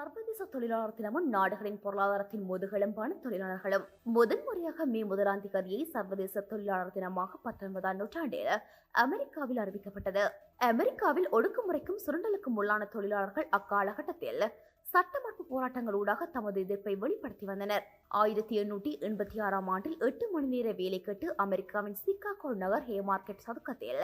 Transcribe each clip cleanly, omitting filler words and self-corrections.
சர்வதேச தொழிலாளர் தினமும் நாடுகளின் பொருளாதாரத்தின் முதுகெலும்பான தொழிலாளர்களும் முதன்முறையாக மே 1ஆம் தேதியை சர்வதேச தொழிலாளர் தினமாக 19ஆம் நூற்றாண்டில் அமெரிக்காவில் அறிவிக்கப்பட்டது. அமெரிக்காவில் ஒடுக்குமுறைக்கும் சுரண்டலுக்கும் உள்ளான தொழிலாளர்கள் அக்காலகட்டத்தில் சட்டமறுப்பு போராட்டங்களூடாக தமது எதிர்ப்பை வெளிப்படுத்தி வந்தனர். 1886ஆம் ஆண்டில் 8 மணி நேர வேலை கேட்டு அமெரிக்காவின் சிகாகோ நகர் ஹேமார்க்கெட் சதுக்கத்தில்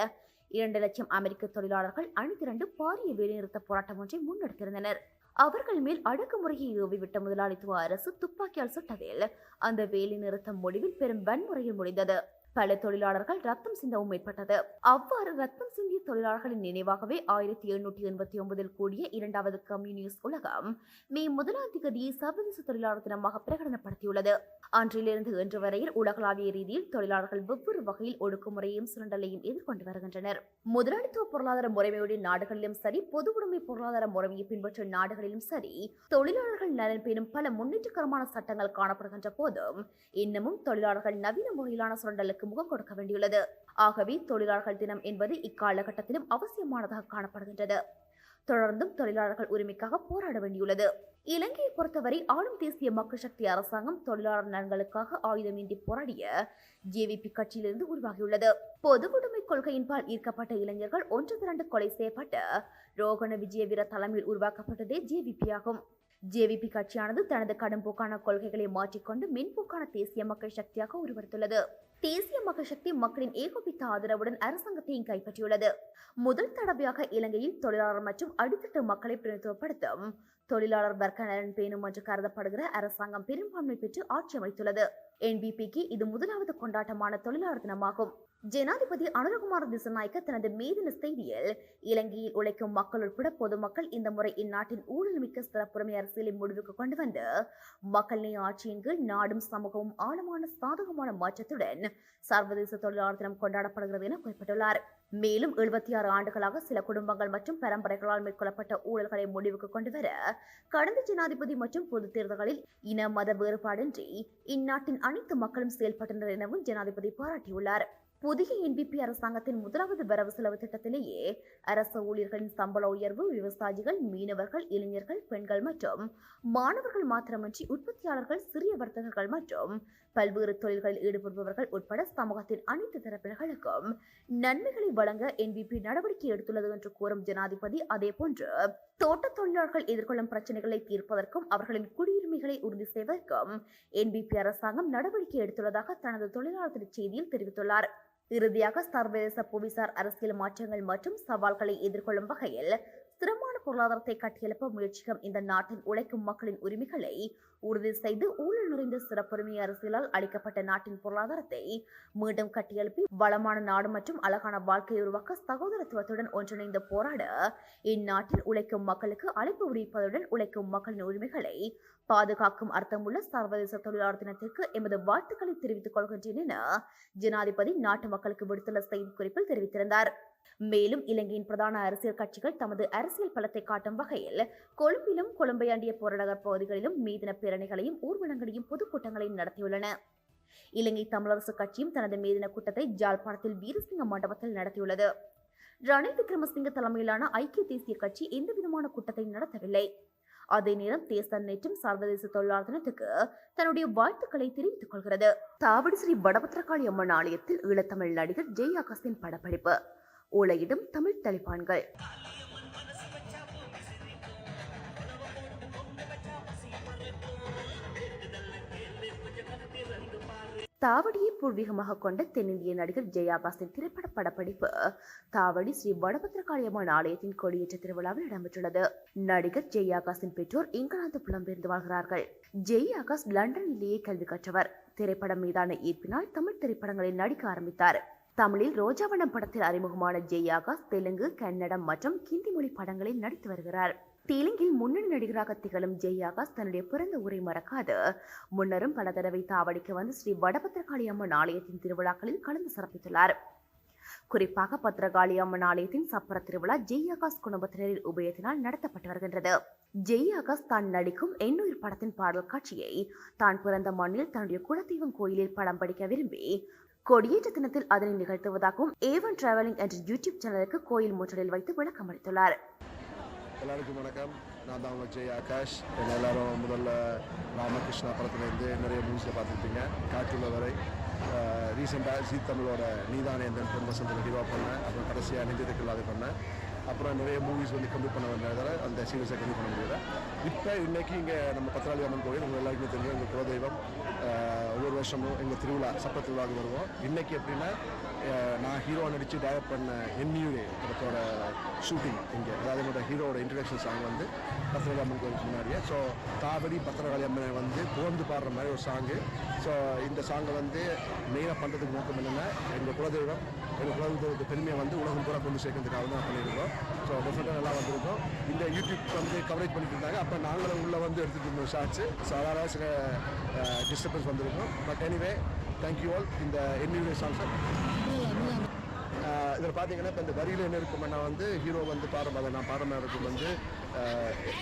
2 லட்சம் அமெரிக்க தொழிலாளர்கள் அணிதிரண்டு பாரிய வேலைநிறுத்த போராட்டம் ஒன்றை முன்னெடுத்திருந்தனர். அவர்கள் மேல் அடக்குமுறையை ஏவிவிட்ட முதலாளித்துவ அரசு துப்பாக்கியால் சுட்டதில் அந்த வேலை நிறுத்தம் முடிவில் பெரும் வன்முறையில் முடிந்தது. பல தொழிலாளர்கள் ரத்தம் சிந்தவும் ஏற்பட்டது. அவ்வாறு ரத்தம் சிந்திய தொழிலாளர்களின் நினைவாகவே 1889 கூடிய 2வது கம்யூனிஸ்ட் உலகம் மே 1ஆம் தேதியை சர்வதேச தொழிலாளர் தினமாக பிரகடனப்படுத்தியுள்ளது. அன்றிலிருந்து இன்று வரையில் உலகளாவிய ரீதியில் தொழிலாளர்கள் வெவ்வேறு வகையில் ஒடுக்குமுறையும் சுரண்டலையும் எதிர்கொண்டு வருகின்றனர். முதலாளித்துவ பொருளாதார முறைமையுடைய நாடுகளிலும் சரி, பொது உடைமை பொருளாதார முறைமையை பின்பற்றும் நாடுகளிலும் சரி, தொழிலாளர்கள் நலன் பெறும் பல முன்னேற்றகரமான சட்டங்கள் காணப்படுகின்ற போதும் இன்னமும் தொழிலாளர்கள் நவீன முறையிலான சுரண்டலுக்கு முகம் கொடுக்க வேண்டியுள்ளது. ஆகவே தொழிலாளர்கள் தினம் என்பது இக்காலகட்டத்திலும் அவசியமானதாக காணப்படுகின்றது. தொடர்ந்தும் தொழிலாளர்கள் உரிமைக்காக போராட வேண்டியுள்ளது. இலங்கையை பொறுத்தவரை ஆளும் தேசிய மக்கள் சக்தி அரசாங்கம் தொழிலாளர் நலன்களுக்காக ஆயுதமின்றி போராடிய ஜேவிபி கட்சியிலிருந்து உருவாகியுள்ளது. பொதுவுடைமை கொள்கையின்பால் ஈர்க்கப்பட்ட இளைஞர்கள் ஒன்று திரண்டு கொலை செய்யப்பட்ட ரோகண விஜயவீர தலைமையில் உருவாக்கப்பட்டதே ஜேவிபி ஆகும். ஜேவிபி கட்சியானது தனது கடும்போக்கான கொள்கைகளை மாற்றிக்கொண்டு மென்போக்கான தேசிய மக்கள் சக்தியாக உருவெடுத்துள்ளது. தேசிய மக்கள் சக்தி மக்களின் ஏகோபித்த ஆதரவுடன் அரசாங்கத்தையும் கைப்பற்றியுள்ளது. முதல் தடவையாக இலங்கையில் தொழிலாளர் மற்றும் அடித்தட்டு மக்களை பிரதிநிதித்துவப்படுத்தும் தொழிலாளர் வர்க்க நலன் பேணும் என்று கருதப்படுகிற அரசாங்கம் பெரும்பான்மை பெற்று ஆட்சி அமைத்துள்ளது. என்பிபிக்கு இது முதலாவது கொண்டாட்டமான தொழிலாளர் தினமாகும். ஜனாதிபதி அனுரகுமார திசாநாயக்க தனது மீதின செய்தியில் இலங்கையில் உழைக்கும் மக்கள் உட்பட பொதுமக்கள் இந்த முறை இந்நாட்டின் ஊழல்மிக்க சிறப்புரிமை அரசியலை முடிவுக்கு கொண்டு வந்து மக்கள் நேய ஆட்சியின் கீழ் நாடும் சமூகமும் ஆழமான சாதகமான மாற்றத்துடன் சர்வதேச தொழிலாளர் தினம் கொண்டாடப்படுகிறது என குறிப்பிட்டுள்ளார். மேலும் 76 ஆண்டுகளாக சில குடும்பங்கள் மற்றும் பரம்பரைகளால் மேற்கொள்ளப்பட்ட ஊழல்களை முடிவுக்கு கொண்டு வர கடந்த ஜனாதிபதி மற்றும் பொது தேர்தல்களில் இன மத வேறுபாடின்றி இந்நாட்டின் அனைத்து மக்களும் செயல்பட்டனர் எனவும் ஜனாதிபதி பாராட்டியுள்ளார். புதிய என்பிபி அரசாங்கத்தின் முதலாவது வரவு செலவு திட்டத்திலேயே அரசு ஊழியர்களின் சம்பள உயர்வு விவசாயிகள், மீனவர்கள், இளைஞர்கள், பெண்கள் மற்றும் மாணவர்கள் மாத்திரமின்றி உற்பத்தியாளர்கள், சிறிய வர்த்தகர்கள் மற்றும் பல்வேறு தொழில்களில் ஈடுபடுபவர்கள் உட்பட சமூகத்தின் அனைத்து தரப்பினர்களுக்கும் நன்மைகளை வழங்க என்பிபி நடவடிக்கை எடுத்துள்ளது என்று கூறும் ஜனாதிபதி, அதேபோன்று தோட்ட தொழிலாளர்கள் எதிர்கொள்ளும் பிரச்சனைகளை தீர்ப்பதற்கும் அவர்களின் குடியுரிமைகளை உறுதி செய்வதற்கும் என்பிபி அரசாங்கம் நடவடிக்கை எடுத்துள்ளதாக தனது தொழிலாளர் செய்தியில் தெரிவித்துள்ளார். இறுதியாக சர்வதேச புவிசார் அரசியல் மாற்றங்கள் மற்றும் சவால்களை எதிர்கொள்ளும் வகையில் ஸ்திரமான பொருளாதாரத்தை கட்டியெழுப்ப முயற்சிக்கும் இந்த நாட்டின் உழைக்கும் மக்களின் உரிமைகளை உறுதி செய்து ஊழல் நிறைந்த சிறப்புரிமை அரசியலால் அளிக்கப்பட்ட நாட்டின் பொருளாதாரத்தை மீண்டும் கட்டியெழுப்பி வளமான நாடு மற்றும் அழகான வாழ்க்கையை உருவாக்க சகோதரத்துவத்துடன் ஒன்றிணைந்து போராட இந்நாட்டில் உழைக்கும் மக்களுக்கு அழைப்பு விடுப்பதுடன் உழைக்கும் மக்களின் உரிமைகளை பாதுகாக்கும் அர்த்தமுள்ள சர்வதேச தொழிலாளர் தினத்திற்கு எமது வாழ்த்துக்களை தெரிவித்துக் கொள்கின்றேன் என ஜனாதிபதி நாட்டு மக்களுக்கு விடுத்துள்ள செய்திக்குறிப்பில் தெரிவித்திருந்தார். மேலும் இலங்கையின் பிரதான அரசியல் கட்சிகள் தமது அரசியல் பலத்தை காட்டும் வகையில் கொழும்பிலும் கொழும்பை அண்டிய புறநகர் பகுதிகளிலும் மீதின பேரணிகளையும் ஊர்வலங்களையும் பொதுக்கூட்டங்களையும் நடத்தியுள்ளன. இலங்கை தமிழரசு கட்சியும் தனது மீதின கூட்டத்தை ஜாழ்ப்பாணத்தில் வீரசிங்க மண்டபத்தில் நடத்தியுள்ளது. ரணில் விக்ரமசிங்க தலைமையிலான ஐக்கிய தேசிய கட்சி எந்தவிதமான கூட்டத்தை நடத்தவில்லை. அதே நேரம் தேசம் நேற்றும் சர்வதேச தொழிலாளர் தினத்துக்கு தன்னுடைய வாழ்த்துக்களை தெரிவித்துக் கொள்கிறது. தாவடி ஸ்ரீ வடபத்திரகாளி அம்மன் ஆலயத்தில் ஈழத்தமிழ் நடிகர் ஜெய் ஆகாஷின் படப்பிடிப்பு. ஓலையிடும் தமிழ் தலிபான்கள். தாவடியை பூர்வீகமாக கொண்ட தென்னிந்திய நடிகர் ஜெய் ஆகாஷின் திரைப்பட படப்பிடிப்பு தாவடி ஸ்ரீ வடபத்திரகாளி அம்மன் ஆலயத்தின் கொடியேற்ற திருவிழாவில் இடம்பெற்றுள்ளது. நடிகர் ஜெய் ஆகாஷின் பெற்றோர் இங்கிலாந்து புலம்பெயர்ந்து வாழ்கிறார்கள். ஜெய் ஆகாஷ் லண்டனிலேயே கல்வி கற்றவர். திரைப்படம் மீதான ஈர்ப்பினால் தமிழ் திரைப்படங்களில் நடிக்க ஆரம்பித்தார். தமிழில் ரோஜாவனம் படத்தில் அறிமுகமான ஜெய் ஆகாஷ் தெலுங்கு, கன்னடம் மற்றும் ஹிந்தி மொழி படங்களில் நடித்து வருகிறார். தெலுங்கில் முன்னணி நடிகராக திகழும் ஜெய் ஆகாஷ் தன்னுடைய பிறந்த ஊரை மறக்காது முன்னரும் பல தடவை தாவடிக்கு வந்து ஸ்ரீ வடபத்திரகாளி அம்மன் ஆலயத்தின் திருவிழாக்களில் கலந்து சிறப்பித்துள்ளார். குறிப்பாக பத்திரகாளி அம்மன் ஆலயத்தின் சப்பர திருவிழா ஜெய் ஆகாஷ் குடும்பத்தினரின் உபயத்தினால் நடத்தப்பட்டு வருகின்றது. ஜெய் ஆகாஷ் தான் நடிக்கும் எண்ணுயிர் படத்தின் பாடல் காட்சியை தான் பிறந்த மண்ணில் தன்னுடைய குலதெய்வம் கோயிலில் படம் படிக்க விரும்பி கொடியேற்ற தினத்தில் அதனை நிகழ்த்துவதாகவும் ஏவன் டிராவலிங் என்ற யூடியூப் சேனலுக்கு கோயில் முற்றலில் வைத்து விளக்கம் அளித்துள்ளார். எல்லாருக்கும் வணக்கம். நான் தான் உங்கள் ஜெய் ஆகாஷ். என்ன எல்லாரும் முதல்ல ராமகிருஷ்ணா படத்துலேருந்து நிறைய மூவிஸில் பார்த்துருப்பீங்க. காற்றுள்ள வரை ரீசெண்டாக ஜீ தமிழோட நீதானே எந்த பெண் வசந்தில் ஹீரோ பண்ணேன். அப்புறம் கடைசியாக நெஞ்சதுக்கு இல்லாத பண்ணேன். அப்புறம் நிறைய மூவிஸ் வந்து கம்ப்ளீட் பண்ண வந்ததால் அந்த சீரியஸை கம்ப்ளீட் பண்ண முடியல. இப்போ இன்றைக்கி இங்கே நம்ம பத்திராளி அம்மன் கோயில் உங்கள் எல்லாருக்குமே தெரியும். எங்கள் குலதெய்வம். ஒவ்வொரு வருஷமும் எங்கள் திருவிழா சப்ப திருவிழாவுக்கு வருவோம். இன்றைக்கி எப்படின்னா நான் ஹீரோ நடித்து டைரக்ட் பண்ண என்யூஏ படத்தோட ஷூட்டிங் இங்கே, அதாவது என்னோட ஹீரோட இன்ட்ரடக்ஷன் சாங் வந்து பத்திரகாளி அம்மன் கோயிலுக்கு முன்னாடியே. ஸோ தாவடி பத்திரகாளி அம்மனை வந்து புகழ்ந்து பாடுற மாதிரி ஒரு சாங்கு. ஸோ இந்த சாங்கை வந்து மெயினாக பண்ணுறதுக்கு நோக்கம் என்னென்னா எங்கள் குலதெய்வம், எங்கள் குலதெய்வத்தை பெருமையை வந்து உலகம் பூரா கொண்டு சேர்க்கறதுக்காக தான் பண்ணியிருக்கோம். ஸோ டெஃபினட்டாக நல்லா வந்திருக்கோம். இந்த யூடியூப் வந்து கவரேஜ் பண்ணிட்டு இருந்தாங்க. அப்போ நாங்களும் உள்ளே வந்து எடுத்துகிட்டு இருந்தோம் ஷார்ட்ஸு. ஸோ அதனால் சில டிஸ்டர்பன்ஸ் வந்திருக்கும். But anyway thank you all. இந்த என்யூஏ சாங்ஸை இதில் பார்த்தீங்கன்னா இப்போ இந்த வரியில் என்ன இருக்குமென்னா வந்து ஹீரோ வந்து பாடுறதை நான் பாடுற மாதிரி இருக்கும் வந்து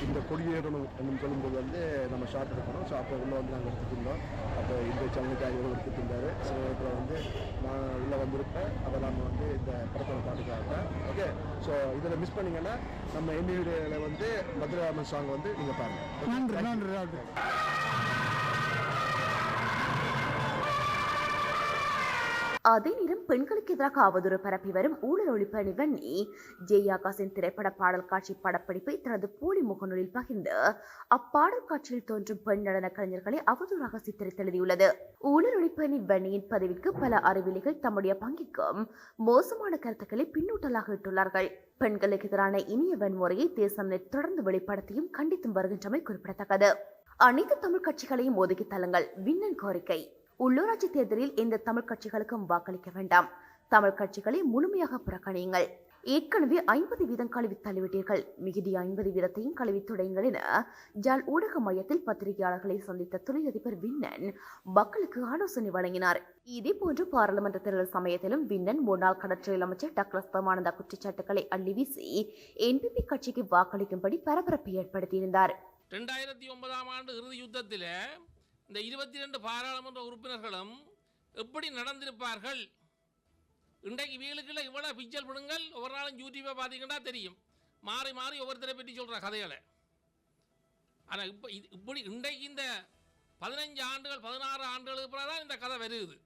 இந்த கொடியேறணும் அப்படின்னு சொல்லும்போது வந்து நம்ம ஷார்ட் எடுக்கணும். ஸோ அப்போ உள்ளே வந்து நாங்கள் எடுத்துகிட்டு இருந்தோம். அப்போ இந்த சேனலுக்காக இவர் எடுத்துகிட்டு இருந்தார். சில நேரத்தில் வந்து நான் உள்ளே வந்திருப்பேன். அதை நம்ம வந்து இந்த படத்தோட பாட்டுக்காக. ஓகே, ஸோ இதில் மிஸ் பண்ணிங்கன்னா நம்ம என்யூஏல வந்து மதுராமன் சாங் வந்து நீங்கள் பாருங்கள். அதே நேரம் பெண்களுக்கு எதிராக அவதூறு பரப்பி வரும் ஊழல் ஒழிப்பு அணிவண்ணி ஜெய் ஆகாஷின் திரைப்பட பாடல் காட்சி படப்பிடிப்பை தனது போலி முகநூலில் பகிர்ந்து அப்பாடல் காட்சியில் தோன்றும் பெண் நடன கலைஞர்களை அவதூறாக சித்தரித்தெழுதியுள்ளது. ஊழல் ஒழிப்பு அணிவண்ணியின் பதவிக்கு பல அறிவிலிகள் தம்முடைய பங்கிற்கும் மோசமான கருத்துக்களை பின்னூட்டலாக இட்டுள்ளார்கள். பெண்களுக்கு எதிரான இனிய வன்முறையை தேசம் தொடர்ந்து வெளிப்படுத்தியும் கண்டித்தும் வருகின்றமை குறிப்பிடத்தக்கது. அனைத்து தமிழ் கட்சிகளையும் ஒதுக்கி தள்ளுங்கள், விண்ணன் கோரிக்கை. உள்ளூராட்சி தேர்தலில் எந்த தமிழ் கட்சிகளுக்கும் வாக்களிக்க வேண்டாம். தமிழ் கட்சிகளை முழுமையாக புறக்கணியுங்கள். ஏற்கனவே 50% கழுவி தள்ளிவிட்டீர்கள், மிகுதி 50%ஐயும் கழுவி துடையுங்கள் என ஜாழ் ஊடக மையத்தில் பத்திரிகையாளர்களை சந்தித்த தொழிலதிபர் விண்ணன் மக்களுக்கு ஆலோசனை வழங்கினார். இதேபோன்று பாராளுமன்ற தேர்தல் சமயத்திலும் விண்ணன் முன்னாள் கடற்றொழில் அமைச்சர் டக்ளஸ் பிரமானந்த குற்றச்சாட்டுகளை அள்ளி வீசி என்பிபி கட்சிக்கு வாக்களிக்கும்படி பரபரப்பை ஏற்படுத்தியிருந்தார். 2009 ஆண்டு இறுதி யுத்தத்தில் இந்த 22 பாராளுமன்ற உறுப்பினர்களும் எப்படி நடந்திருப்பார்கள்? இன்றைக்கு வீலுக்குள்ள இவ்வளோ பிக்சர் விடுங்கள். ஒவ்வொரு நாளும் யூடியூப்பை பார்த்தீங்கன்னா தெரியும். மாறி மாறி ஒவ்வொருத்தரை பற்றி சொல்கிற கதைகளை. ஆனால் இப்படி இன்றைக்கு இந்த 15 ஆண்டுகள் 16 ஆண்டுகளுக்கு பிறகு தான் இந்த கதை வருது.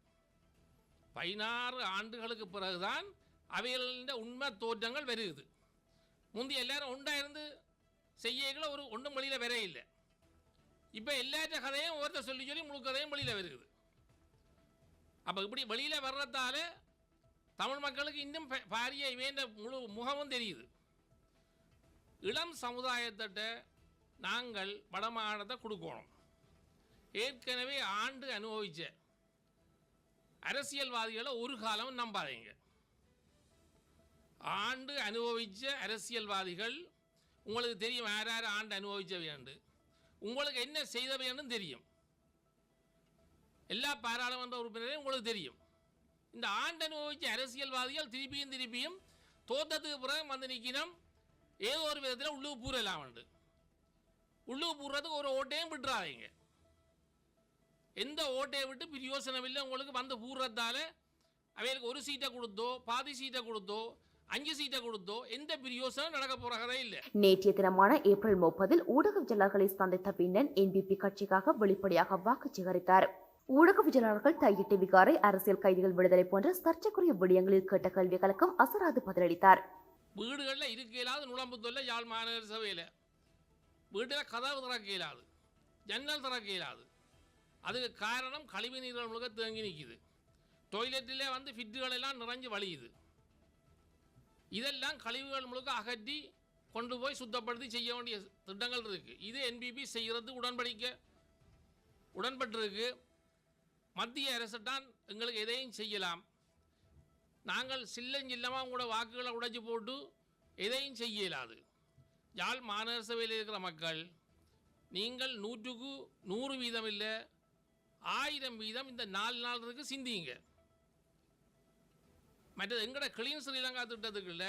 16 ஆண்டுகளுக்கு பிறகுதான் அவைகளின் உண்மை தோற்றங்கள் வருது. முந்தைய எல்லாரும் உண்டாயிருந்து செய்யகளை ஒரு ஒன்றும் வழியில் வர இல்லை. இப்போ எல்லாற்ற கதையும் ஒருத்தர் சொல்லி சொல்லி முழு கதையும் வெளியில் வருகிறது. அப்போ இப்படி வெளியில் வர்றதால தமிழ் மக்களுக்கு இன்னும் பாரிய இவேண்ட முழு முகமும் தெரியுது. இளம் சமுதாயத்திட்ட நாங்கள் வடமாகாணத்தை கொடுக்கணும். ஏற்கனவே ஆண்டு அனுபவித்த அரசியல்வாதிகளை ஒரு காலமும் நம்பாதீங்க. ஆண்டு அனுபவித்த அரசியல்வாதிகள் உங்களுக்கு தெரியும். யார் யார் ஆண்டு அனுபவிச்சவையாண்டு உங்களுக்கு என்ன செய்தவைன்னு தெரியும். எல்லா பாராளுமன்ற உறுப்பினரையும் உங்களுக்கு தெரியும். இந்த ஆண்டு அனுபவிச்ச அரசியல்வாதிகள் திருப்பியும் தோற்றத்துக்கு பிறகு வந்து நிற்கணும். ஏதோ ஒரு விதத்தில் உள்ளுக்கு பூரலாம் உண்டு. உள்ளுக்கு பூர்றதுக்கு ஒரு ஓட்டையும் விட்டுறாதீங்க. எந்த ஓட்டையை விட்டு பிரயோசனம் இல்லை. உங்களுக்கு வந்து பூர்றதால அவைகளுக்கு ஒரு சீட்டை கொடுத்தோ பாதி சீட்டை கொடுத்தோ 5 சீட்டை கொடுத்தோ எந்த பிரயோசனம் நடக்க போறதே இல்லை. நேற்றைய தினமான ஏப்ரல் 30 ஊடகவியலாளர்களை சந்தித்த பின்னன் என்பிபி கட்சிக்காக வெளிப்படையாக வாக்கு சேகரித்தார். ஊடகவியலாளர்கள் தையிட்டு விகாரை, அரசியல் கைதிகள் விடுதலை போன்ற சர்ச்சைக்குரிய விடயங்களில் கேட்ட கேள்விகளுக்கும் அசராது பதிலளித்தார். வீடுகளில் இருக்க இயலாது, நுழம்புத்தொல்ல யாழ் மாநகர சபையில் வீட்டில் கதவு திறக்க இயலாது, ஜன்னல் திறக்க இயலாது. அதுக்கு காரணம் கழிவு நீர்கள் முழுக்க தேங்கி நிற்கிது. டொய்லெட்டிலே வந்து ஃபிட்டுகள் எல்லாம் நிறைஞ்சு வழியுது. இதெல்லாம் கழிவுகள் முழுக்க அகற்றி கொண்டு போய் சுத்தப்படுத்தி செய்ய வேண்டிய திட்டங்கள் இருக்குது. இது என்பிபி செய்கிறது உடன்பட்டிருக்கு. மத்திய அரசு தான் எங்களுக்கு எதையும் செய்யலாம். நாங்கள் சில்லமாக கூட வாக்குகளை உடைச்சி போட்டு எதையும் செய்ய இயலாது. யாழ் மாநகர சபையில் இருக்கிற மக்கள் நீங்கள் 100க்கு 100 வீதம் இல்லை 1000 வீதம் இந்த 4 நாளுக்கு சிந்திங்க. மற்றது எங்களோட கிளீன் ஸ்ரீலங்கா திட்டத்துக்குள்ள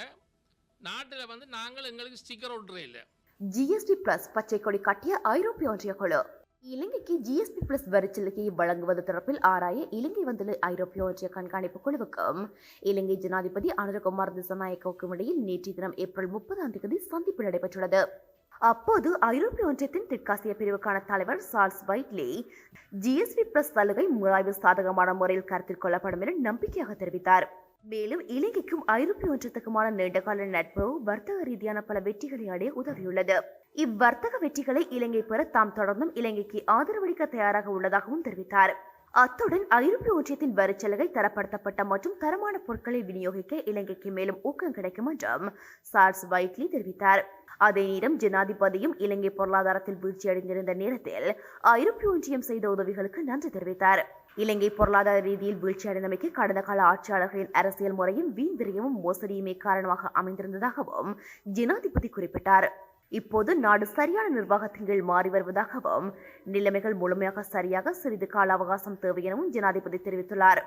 நாட்டில் வந்து நாங்கள் எங்களுக்கு ஸ்டிக்கர் ஒட்டுறே இல்லை. ஜிஎஸ்டி பிளஸ் பச்சை கொடி காட்டிய ஐரோப்பிய ஒன்றிய குழு இலங்கைக்கு ஜிஎஸ்பி பிளஸ் வரிச்சலுகையை வழங்குவது தொடர்பில் ஆராய இலங்கை வந்துள்ள ஐரோப்பிய ஒன்றிய கண்காணிப்பு குழுவுக்கும் இலங்கை ஜனாதிபதி அனுரகுமார் திசாநாயக்கவுக்கும் இடையில் நேற்றைய தினம் ஏப்ரல் 30 சந்திப்பு நடைபெற்றுள்ளது. அப்போது ஐரோப்பிய ஒன்றியத்தின் தெற்காசிய பிரிவுக்கான தலைவர் சார்ல்ஸ் வைட்லி ஜிஎஸ்பி பிளஸ் சலுகை முறைவு சாதகமான முறையில் கருத்தில் கொள்ளப்படும் என நம்பிக்கையாக தெரிவித்தார். மேலும் இலங்கைக்கும் ஐரோப்பிய ஒன்றியத்துக்குமான நீண்டகால நட்பு வர்த்தக ரீதியான பல வெற்றிகளை அடைய உதவியுள்ளது. இவ்வர்த்தக வெற்றிகளை இலங்கை பெற தாம் தொடர்ந்தும் இலங்கைக்கு ஆதரவளிக்க தயாராக உள்ளதாகவும் தெரிவித்தார். அத்துடன் ஐரோப்பிய ஒன்றியத்தின் வரிச்சலுகை தரப்படுத்தப்பட்ட மற்றும் தரமான பொருட்களை விநியோகிக்க இலங்கைக்கு மேலும் ஊக்கம் கிடைக்கும் என்றும் சார்ல்ஸ் வைட்லி தெரிவித்தார். அதே நேரம் ஜனாதிபதியும் இலங்கை பொருளாதாரத்தில் வீழ்ச்சியடைந்திருந்த நேரத்தில் ஐரோப்பிய ஒன்றியம் செய்த உதவிகளுக்கு நன்றி தெரிவித்தார். இலங்கை பொருளாதார ரீதியில் வீழ்ச்சியடைந்தமைக்கு கடந்த கால ஆட்சியாளர்களின் அரசியல் முறையும் வீண் விரயமும் மோசடியுமே காரணமாக அமைந்திருந்ததாகவும் ஜனாதிபதி குறிப்பிட்டார். இப்போது நாடு சரியான நிர்வாகத்தின் கீழ் மாறி வருவதாகவும் நிலைமைகள் முழுமையாக சரியாக சிறிது கால அவகாசம் தேவை எனவும் ஜனாதிபதி தெரிவித்துள்ளார்.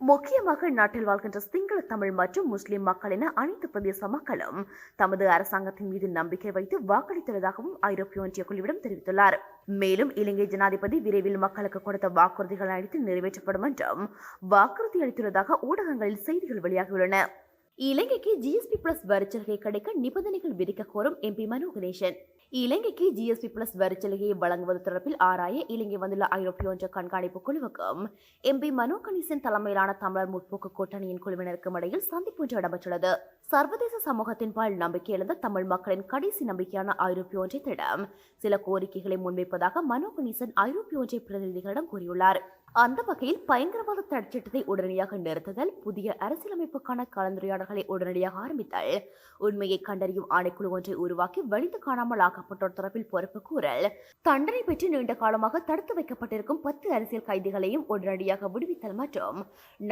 முக்கியமாக நாட்டில் வாழ்கின்ற சிங்கள தமிழ் மற்றும் முஸ்லிம் மக்கள் என அனைத்து பிரதேச மக்களும் தமது அரசாங்கத்தின் மீது நம்பிக்கை வைத்து வாக்களித்துள்ளதாகவும் ஐரோப்பிய ஒன்றிய குழுவிடம் தெரிவித்துள்ளார். மேலும் இலங்கை ஜனாதிபதி விரைவில் மக்களுக்கு கொடுத்த வாக்குறுதிகள் அனைத்து நிறைவேற்றப்படும் என்றும் வாக்குறுதி அளித்துள்ளதாக ஊடகங்களில் செய்திகள் வெளியாகியுள்ளன. இலங்கைக்கு ஜிஎஸ்பி பிளஸ் வரிச்சலுகை கிடைக்க நிபந்தனைகள் விதிக்க கோரும் எம்பி மனோ கணேசன். இலங்கைக்கு ஜிஎஸ்பி பிளஸ் வரிச்சலுகையை வழங்குவது தொடர்பில் ஆராய இலங்கை வந்துள்ள ஐரோப்பிய ஒன்றிய கண்காணிப்பு குழுவுக்கும் எம்பி மனோ கணேசன் தலைமையிலான தமிழர் முற்போக்கு கூட்டணியின் குழுவினருக்கும் இடையில் சந்திப்பு ஒன்று இடம்பெற்றுள்ளது. சர்வதேச சமூகத்தின் பால் நம்பிக்கை இழந்த தமிழ் மக்களின் கடைசி நம்பிக்கையான ஐரோப்பிய ஒன்றியத்திடம் சில கோரிக்கைகளை முன்வைப்பதாக மனோ கணேசன் ஐரோப்பிய ஒன்றிய பிரதிநிதிகளிடம் கூறியுள்ளார். அந்த வகையில் பயங்கரவாத தடைச்சட்டத்தை உடனடியாக நிறுத்துதல், புதிய அரசியலமைப்புக்கான கலந்துரையாடல்களை உடனடியாக ஆரம்பித்தல், உண்மையை கண்டறியும் ஆணைக்குழு ஒன்றை உருவாக்கி வலிந்து காணாமல் ஆக்கப்பட்டோர் தொடர்பில் பொறுப்பு கூறல், தண்டனை பெற்று நீண்ட காலமாக தடுத்து வைக்கப்பட்டிருக்கும் 10 அரசியல் கைதிகளையும் உடனடியாக விடுவித்தல் மற்றும்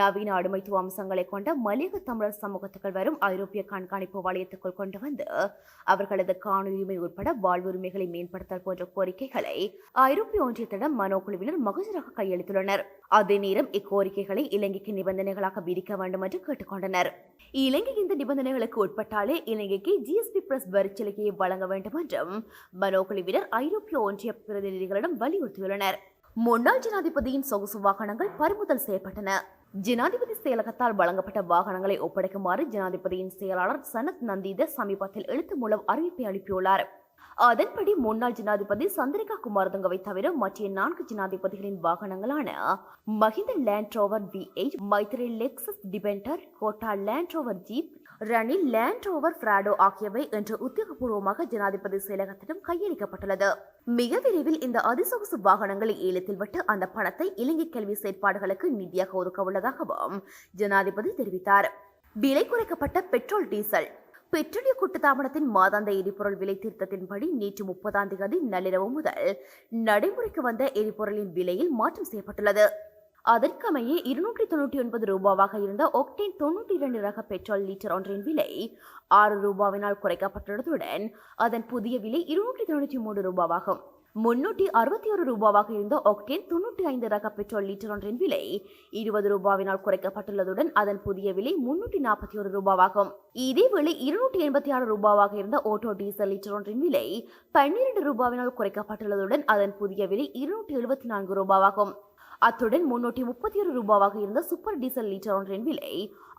நவீன அடிமைத்துவ அம்சங்களை கொண்ட மலையக தமிழர் சமூகத்துக்குள் வரும் ஐரோப்பிய கண்காணிப்பு வலயத்துக்குள் கொண்டு வந்து அவர்களது காணுரிமை உட்பட வாழ்வுரிமைகளை மேம்படுத்தல் போன்ற கோரிக்கைகளை ஐரோப்பிய ஒன்றியத்திடம் மனோ குழுவினர் மகிழ்ச்சியாக கையளித்துள்ளனர். அதே நேரம் இக்கோரிக்கைகளை இலங்கைக்கு நிபந்தனைகளாக விதிக்க வேண்டும் என்று கேட்டுக்கொண்டனர். இலங்கை இந்த நிபந்தனைகளுக்கு உட்பட்டாலே இலங்கைக்கு ஜிஎஸ்பி பிளஸ் வரிச்சலுகையை வழங்க வேண்டும் என்றும் மனோ குழுவினர் ஐரோப்பிய ஒன்றிய பிரதிநிதிகளிடம் வலியுறுத்தியுள்ளனர். முன்னாள் ஜனாதிபதியின் சொகுசு வாகனங்கள் பறிமுதல் செய்யப்பட்டன. ஜனாதிபதி செயலகத்தால் வழங்கப்பட்ட வாகனங்களை ஒப்படைக்குமாறு ஜனாதிபதியின் செயலாளர் சனத் நந்தீத சமீபத்தில் எழுத்து மூலம் அறிவிப்பை அளித்துள்ளார். அதன்படி முன்னாள் ஜனாதிபதி சந்திரிகா குமாரதுங்கவை தவிர மற்ற 4 ஜனாதிபதிகளின் வாகனங்களான Mahinda Land Rover V8, Maithri Lexus Defender, Gota Land Rover jeep, Ranil Land Rover Prado ஆகியவை இன்று உத்தியோகபூர்வமாக ஜனாதிபதி செயலகத்திடம் கையளிக்கப்பட்டுள்ளது. மிக விரைவில் இந்த அதிசொகுசு வாகனங்களை ஏலத்தில் விட்டு அந்த பணத்தை இலங்கை கல்வி செயற்பாடுகளுக்கு நிதியாக ஒதுக்க உள்ளதாகவும் ஜனாதிபதி தெரிவித்தார். விலை குறைக்கப்பட்ட பெட்ரோல், டீசல். பெட்ரோலிய கூட்டுத்தாபனத்தின் மாதாந்த எரிபொருள் விலை திருத்தத்தின்படி நேற்று 30ஆம் தேதி நள்ளிரவு முதல் நடைமுறைக்கு வந்த எரிபொருளின் விலையில் மாற்றம் செய்யப்பட்டுள்ளது. அதற்கமைய 299 ரூபாவாக இருந்த ஒக்டேன் 92 ரக பெட்ரோல் லிட்டர் ஒன்றின் விலை 6 ரூபாவினால் குறைக்கப்பட்டுள்ளதுடன் அதன் புதிய விலை 293 ரூபாவாகும். 361 ரூபாவாக இருந்த ஒக்டேன் 95 ரக பெட்ரோல் லிட்டர் ஒன்றின் விலை 20 ரூபாவினால் குறைக்கப்பட்டுள்ளதுடன் அதன் புதிய விலை 341 ரூபாவாகும். இதேவேளை 286 ரூபாவாக இருந்த ஓட்டோ டீசல் லிட்டர் ஒன்றின் விலை 12 ரூபாவினால் குறைக்கப்பட்டுள்ளதுடன் அதன் புதிய விலை 274 ரூபாவாகும். அத்துடன் 331 ரூபாவாக இருந்த சூப்பர் டீசல் லிட்டர் ஒன்றின் விலை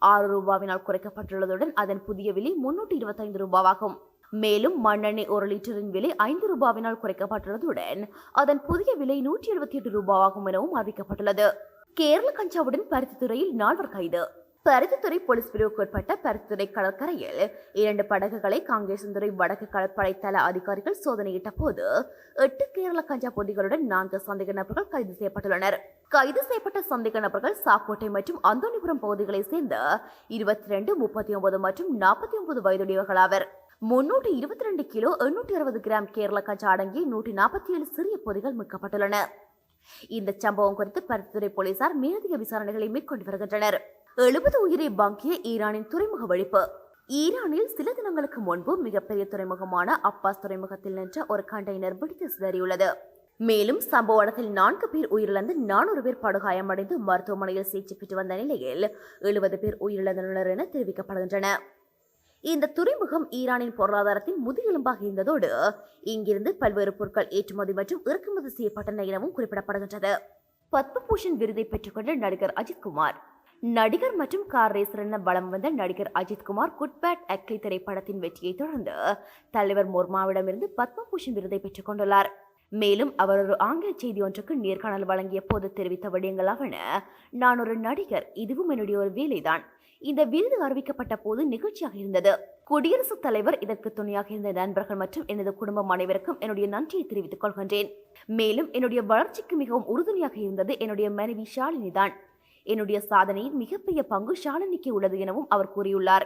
6 ரூபாவினால் குறைக்கப்பட்டுள்ளதுடன் அதன் புதிய விலை 325 ரூபாவாகும். மேலும் மண்ணெண்ணெய் 1 லிட்டரின் விலை 5 ரூபாவினால் குறைக்கப்பட்டுள்ளதுடன் அதன் புதிய விலை 178 ரூபாவாகும் எனவும் அறிவிக்கப்பட்டுள்ளது. கேரள கஞ்சாவுடன் பருத்தித்துறையில் 4 கைது. பருத்தித்துறை போலீஸ் பிரிவுக்கு உட்பட்ட பருத்தித்துறை கடற்கரையில் 2 படகுகளை காங்கேசன்துறை வடக்கு கடற்படை தள அதிகாரிகள் சோதனையிட்ட போது 8 கேரள கஞ்சா பொதிகளுடன் 4 சந்தேக நபர்கள் கைது செய்யப்பட்டுள்ளனர். கைது செய்யப்பட்ட சந்தேக நபர்கள் சாக்கோட்டை மற்றும் அந்தோனிபுரம் பகுதிகளைச் சேர்ந்த 22, 39 மற்றும் 49 வயதுடையவர்களாவர். 322 கிலோ 860 கிராம் கேரள கஞ்சா அடங்கிய 147 சிறிய பொதிகள் மீட்கப்பட்டுள்ளன. இந்த சம்பவம் குறித்து பருத்தித்துறை போலீசார் மேலதிக விசாரணைகளை மேற்கொண்டு வருகின்றனர். 70 உயிரை பாங்கிய ஈரானின் துறைமுக வெடிப்பு. ஈரானில் சில தினங்களுக்கு முன்பு மிகப்பெரிய துறைமுகமான அப்பாஸ் துறைமுகத்தில் நின்ற ஒரு கண்டெய்னர் வெடித்து சிதறியுள்ளது. மேலும் சம்பவ இடத்தில் 4 பேர் உயிரிழந்து 400 பேர் படுகாயமடைந்து மருத்துவமனையில் சிகிச்சை பெற்று வந்த நிலையில் 70 பேர் உயிரிழந்துள்ளனர் என தெரிவிக்கப்படுகின்றன. இந்த துறைமுகம் ஈரானின் பொருளாதாரத்தின் முதுகெலும்பாக இருந்ததோடு இங்கிருந்து பல்வேறு பொருட்கள் ஏற்றுமதி மற்றும் இறக்குமதி செய்யப்பட்டன எனவும் குறிப்பிடப்படுகின்றது. பத்மபூஷன் விருதை பெற்றுக்கொண்ட நடிகர் அஜித்குமார். நடிகர் மற்றும் கார் ரேசர் என வலம் வந்த நடிகர் அஜித்குமார் குட் பேட் அக்லி திரைப்படத்தின் வெற்றியை தொடர்ந்து தலைவர் மோர்மாவிடமிருந்து பத்மபூஷன் விருதை பெற்றுக் கொண்டுள்ளார். மேலும் அவர் ஒரு ஆங்கில செய்தி ஒன்றுக்கு நேர்காணல் வழங்கிய போது தெரிவித்த விடயங்களாவன, நான் ஒரு நடிகர், இதுவும் என்னுடைய ஒரு வேலைதான். இந்த விருது அறிவிக்கப்பட்ட போது நிகழ்ச்சியாக இருந்தது. குடியரசுத் தலைவர் இதற்கு துணையாக இருந்த நண்பர்கள் மற்றும் எனது குடும்பம் அனைவருக்கும் என்னுடைய நன்றியை தெரிவித்துக் கொள்கின்றேன். மேலும் என்னுடைய வளர்ச்சிக்கு மிகவும் உறுதுணையாக இருந்தது என்னுடைய மனைவி ஷாலினி தான். என்னுடைய சாதனையின் மிகப்பெரிய பங்கு ஷாலினிக்கு உள்ளது எனவும் அவர் கூறியுள்ளார்.